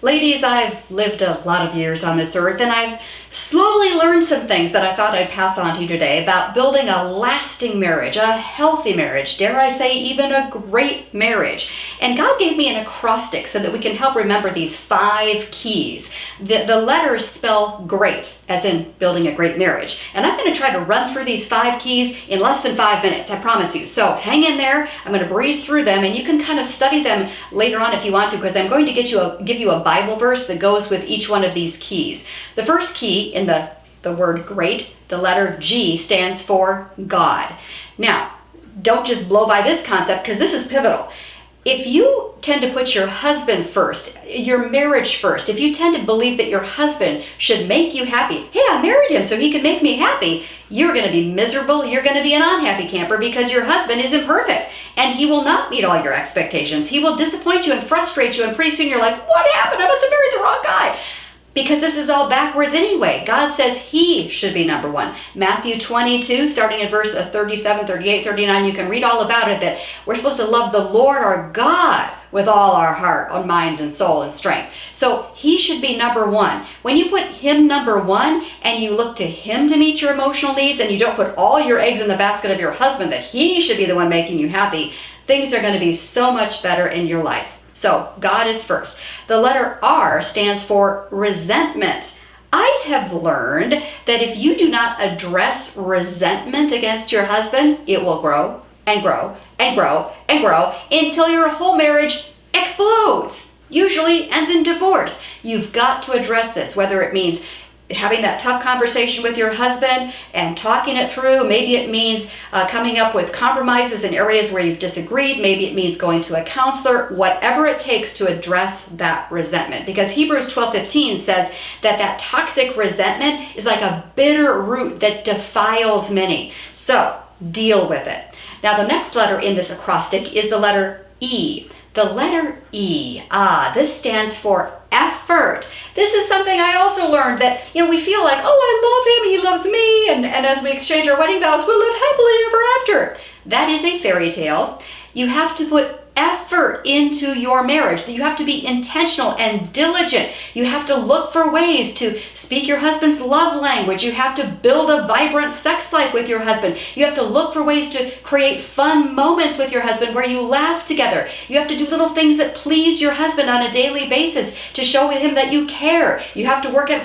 Ladies, I've lived a lot of years on this earth, and I've slowly learned some things that I thought I'd pass on to you today about building a lasting marriage, a healthy marriage, dare I say even a great marriage. And God gave me an acrostic so that we can help remember these 5 keys. The letters spell great, as in building a great marriage. And I'm going to try to run through these 5 keys in less than 5 minutes, I promise you. So hang in there. I'm going to breeze through them, and you can kind of study them later on if you want to, because I'm going to give you a Bible verse that goes with each one of these keys. The first key in the word great, the letter G, stands for God. Now, don't just blow by this concept, because this is pivotal. If you tend to put your husband first, your marriage first, if you tend to believe that your husband should make you happy, hey, I married him so he can make me happy, you're going to be miserable, you're going to be an unhappy camper, because your husband isn't perfect and he will not meet all your expectations. He will disappoint you and frustrate you, and pretty soon you're like, what happened? I must have married the wrong guy. Because this is all backwards anyway. God says he should be number one. Matthew 22, starting in verse 37, 38, 39, you can read all about it, that we're supposed to love the Lord our God with all our heart, our mind, and soul, and strength. So he should be number one. When you put him number one and you look to him to meet your emotional needs, and you don't put all your eggs in the basket of your husband, that he should be the one making you happy, things are going to be so much better in your life. So God is first. The letter R stands for resentment. I have learned that if you do not address resentment against your husband, it will grow and grow and grow and grow until your whole marriage explodes. Usually ends in divorce. You've got to address this, whether it means having that tough conversation with your husband and talking it through. Maybe it means coming up with compromises in areas where you've disagreed. Maybe it means going to a counselor, whatever it takes to address that resentment. Because Hebrews 12:15 says that toxic resentment is like a bitter root that defiles many. So deal with it. Now the next letter in this acrostic is the letter E. The letter E, this stands for effort. This is something I also learned, that, we feel like, oh, I love him, he loves me, and as we exchange our wedding vows, we'll live happily ever after. That is a fairy tale. You have to put effort into your marriage. You have to be intentional and diligent. You have to look for ways to speak your husband's love language. You have to build a vibrant sex life with your husband. You have to look for ways to create fun moments with your husband where you laugh together. You have to do little things that please your husband on a daily basis to show him that you care. You have to work at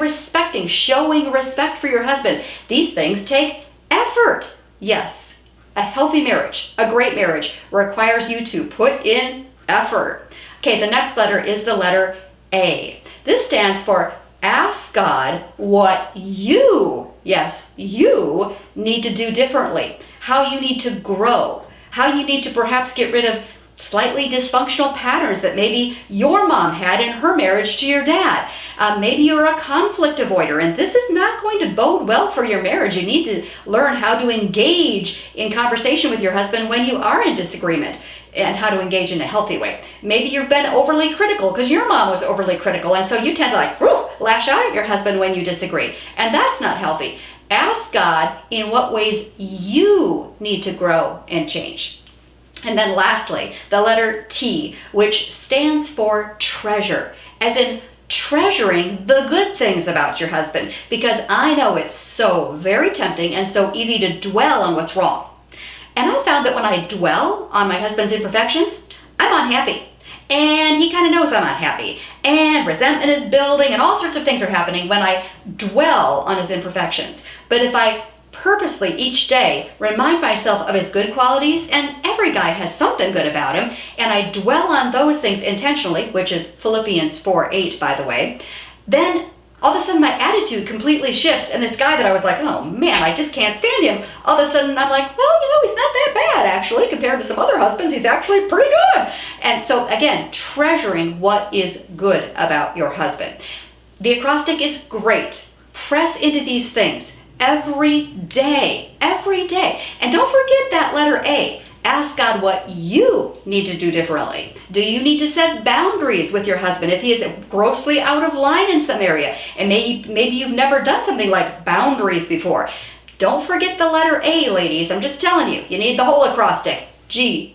showing respect for your husband. These things take effort. Yes. A healthy marriage, a great marriage, requires you to put in effort. Okay, the next letter is the letter A. This stands for ask God what you need to do differently, how you need to grow, how you need to perhaps get rid of slightly dysfunctional patterns that maybe your mom had in her marriage to your dad. Maybe you're a conflict avoider, and this is not going to bode well for your marriage. You need to learn how to engage in conversation with your husband when you are in disagreement, and how to engage in a healthy way. Maybe you've been overly critical because your mom was overly critical, and so you tend to lash out at your husband when you disagree, and that's not healthy. Ask God in what ways you need to grow and change. And then lastly, the letter T, which stands for treasure, as in treasuring the good things about your husband, because I know it's so very tempting and so easy to dwell on what's wrong. And I found that when I dwell on my husband's imperfections, I'm unhappy. And he kind of knows I'm unhappy. And resentment is building, and all sorts of things are happening when I dwell on his imperfections. But if I purposely each day remind myself of his good qualities, and every guy has something good about him, and I dwell on those things intentionally, which is Philippians 4:8, by the way, then all of a sudden my attitude completely shifts, and this guy that I was like, oh man, I just can't stand him, all of a sudden I'm like, well, he's not that bad actually, compared to some other husbands, he's actually pretty good. And so again, treasuring what is good about your husband. The acrostic is great. Press into these things every day. And don't forget that letter A. Ask God what you need to do differently. Do you need to set boundaries with your husband if he is grossly out of line in some area? And maybe you've never done something like boundaries before. Don't forget the letter A, ladies. I'm just telling you, you need the whole acrostic. Great.